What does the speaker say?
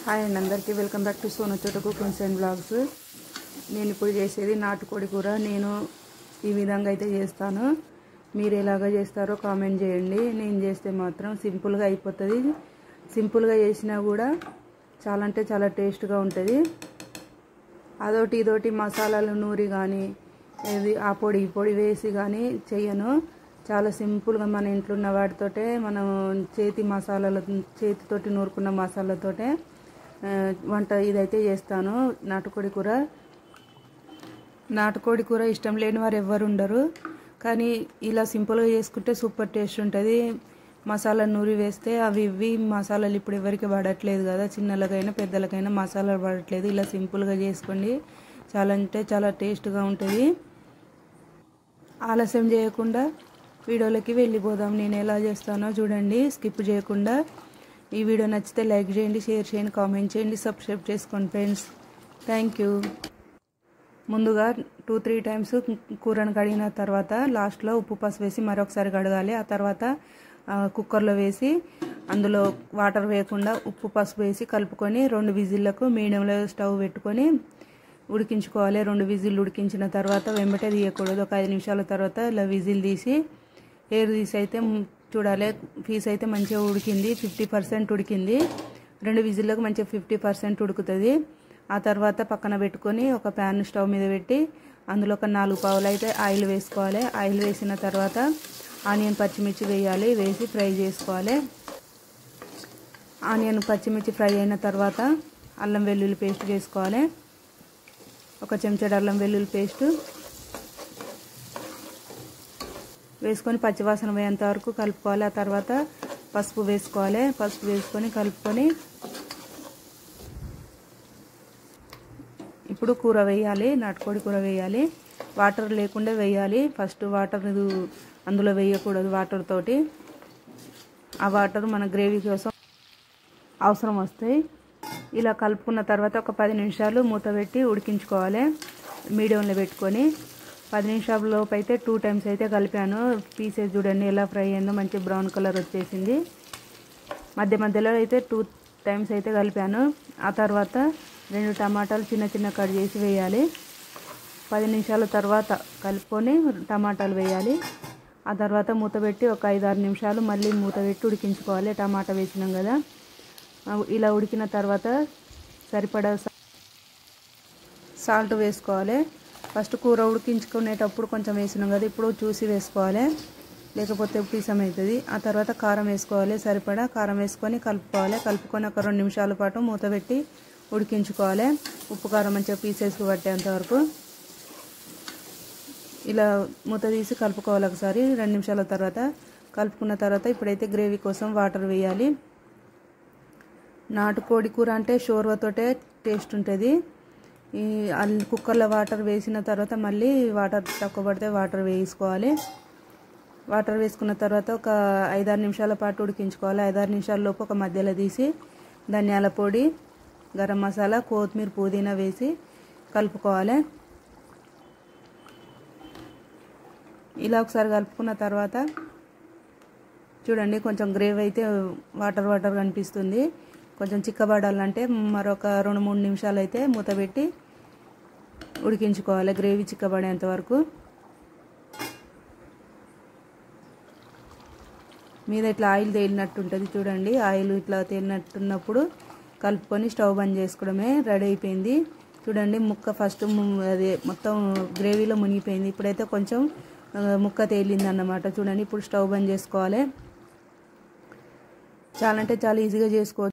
Hi అండి, అందరికీ welcome back to Sonu చోట కుకింగ్స్ అండ్ బ్లాగ్స్. నేను ఇప్పుడు చేసేది నాటుకోడి కూర. నేను ఈ విధంగా అయితే చేస్తాను. మీరు ఎలాగ చేస్తారో కామెంట్ చేయండి. నేను చేస్తే మాత్రం సింపుల్గా అయిపోతుంది. సింపుల్గా చేసినా కూడా చాలా అంటే చాలా టేస్ట్గా ఉంటుంది. అదొకటి ఇదొకటి మసాలాలు నూరి కానీ ఏది ఆ పొడి ఈ పొడి వేసి కానీ చెయ్యను. చాలా సింపుల్గా మన ఇంట్లో ఉన్న వాటితోటే, మనం చేతితోటి నూరుకున్న మసాలాతోటే వంట ఇదైతే చేస్తాను. నాటుకోడి కూర ఇష్టం లేని వారు ఎవ్వరు ఉండరు. కానీ ఇలా సింపుల్గా చేసుకుంటే సూపర్ టేస్ట్ ఉంటుంది. మసాలా నూరి వేస్తే ఇవి మసాలాలు ఇప్పుడు ఎవరికి పడట్లేదు కదా, చిన్నలకైనా పెద్దలకైనా మసాలాలు పడట్లేదు. ఇలా సింపుల్గా చేసుకోండి, చాలా అంటే చాలా టేస్ట్గా ఉంటుంది. ఆలస్యం చేయకుండా వీడియోలోకి వెళ్ళిపోదాం. నేను ఎలా చేస్తానో చూడండి, స్కిప్ చేయకుండా. ఈ వీడియో నచ్చితే లైక్ చేయండి, షేర్ చేయండి, కామెంట్ చేయండి, సబ్స్క్రైబ్ చేసుకోండి ఫ్రెండ్స్. Thank you. ముందుగా 2-3 టైమ్స్ కూరను కడిగిన తర్వాత లాస్ట్లో ఉప్పు పసుపు వేసి మరొకసారి కడగాలి. ఆ తర్వాత కుక్కర్లో వేసి అందులో వాటర్ వేయకుండా ఉప్పు పసుపు వేసి కలుపుకొని 2 విజిల్లకు మీడియంలో స్టవ్ పెట్టుకొని ఉడికించుకోవాలి. 2 విజిల్ ఉడికించిన తర్వాత వెంబటే తీయకూడదు. ఒక 5 నిమిషాల తర్వాత ఇలా విజిల్ తీసి ఎయిర్ తీసి అయితే చూడాలి. పీస్ అయితే మంచిగా ఉడికింది, 50% ఉడికింది. 2 విజిల్లకు మంచిగా 50% ఉడుకుతుంది. ఆ తర్వాత పక్కన పెట్టుకొని ఒక ప్యాన్ స్టవ్ మీద పెట్టి అందులో ఒక 4 పావులు అయితే ఆయిల్ వేసుకోవాలి. ఆయిల్ వేసిన తర్వాత ఆనియన్ పచ్చిమిర్చి వేయాలి, వేసి ఫ్రై చేసుకోవాలి. ఆనియన్ పచ్చిమిర్చి ఫ్రై అయిన తర్వాత అల్లం వెల్లుల్లి పేస్ట్ వేసుకోవాలి. ఒక చెంచాడు అల్లం వెల్లుల్లి పేస్ట్ వేసుకొని పచ్చివాసన పోయేంత వరకు కలుపుకోవాలి. ఆ తర్వాత పసుపు వేసుకోవాలి. పసుపు వేసుకొని కలుపుకొని ఇప్పుడు కూర వేయాలి, నాటుకోడి కూర వేయాలి. వాటర్ లేకుండా వేయాలి. ఫస్ట్ వాటర్ అందులో వేయకూడదు, వాటర్ తోటి. ఆ వాటర్ మన గ్రేవీ కోసం అవసరం వస్తాయి. ఇలా కలుపుకున్న తర్వాత ఒక 10 నిమిషాలు మూత పెట్టి ఉడికించుకోవాలి, మీడియంలో పెట్టుకొని. 10 నిమిషాల లోపు అయితే 2 టైమ్స్ అయితే కలిపాను. పీసెస్ చూడండి ఎలా ఫ్రై అయిందో, మంచి బ్రౌన్ కలర్ వచ్చేసింది. మధ్యలో అయితే 2 టైమ్స్ అయితే కలిపాను. ఆ తర్వాత 2 టమాటాలు చిన్న చిన్న కట్ చేసి వేయాలి. 10 నిమిషాల తర్వాత కలుపుకొని టమాటాలు వేయాలి. ఆ తర్వాత మూత పెట్టి ఒక 5-6 నిమిషాలు మళ్ళీ మూత పెట్టి ఉడికించుకోవాలి. టమాటా వేసినాం కదా. ఇలా ఉడికిన తర్వాత సరిపడా సాల్ట్ వేసుకోవాలి. ఫస్ట్ కూర ఉడికించుకునేటప్పుడు కొంచెం వేసినాం కదా, ఇప్పుడు చూసి వేసుకోవాలి, లేకపోతే పీసం అవుతుంది. ఆ తర్వాత కారం వేసుకోవాలి, సరిపడా కారం వేసుకొని కలుపుకోవాలి. కలుపుకొని ఒక 2 నిమిషాల పాటు మూత పెట్టి ఉడికించుకోవాలి. ఉప్పు కారం మంచిగా పీసెస్కి పట్టేంత వరకు ఇలా మూత తీసి కలుపుకోవాలి ఒకసారి. 2 నిమిషాల తర్వాత కలుపుకున్న తర్వాత ఇప్పుడైతే గ్రేవీ కోసం వాటర్ వేయాలి. నాటుకోడి కూర అంటే షోర్వతోటే టేస్ట్ ఉంటుంది. ఈ కుక్కర్లో వాటర్ వేసిన తర్వాత మళ్ళీ వాటర్ తక్కువ పడితే వాటర్ వేసుకోవాలి. వాటర్ వేసుకున్న తర్వాత ఒక 5-6 నిమిషాల పాటు ఉడికించుకోవాలి. 5-6 నిమిషాల లోపు ఒక మధ్యలో తీసి ధనియాల పొడి, గరం మసాలా, కొత్తిమీర, పుదీనా వేసి కలుపుకోవాలి. ఇలా ఒకసారి కలుపుకున్న తర్వాత చూడండి, కొంచెం గ్రేవీ అయితే వాటర్ కనిపిస్తుంది. కొంచెం చిక్కబడాలంటే మరొక 2-3 నిమిషాలు అయితే మూత పెట్టి ఉడికించుకోవాలి, గ్రేవీ చిక్కబడేంత వరకు. మీద ఇట్లా ఆయిల్ తేలినట్టు ఉంటుంది చూడండి. ఆయిల్ ఇట్లా తేలినట్టున్నప్పుడు కలుపుకొని స్టవ్ బంద్ చేసుకోవడమే. రెడీ అయిపోయింది. చూడండి, ముక్క ఫస్ట్ అది మొత్తం గ్రేవీలో మునిగిపోయింది. ఇప్పుడైతే కొంచెం ముక్క తేలింది అన్నమాట. చూడండి, ఇప్పుడు స్టవ్ బంద్ చేసుకోవాలి. చాలా అంటే చాలా ఈజీగా చేసుకోవచ్చు.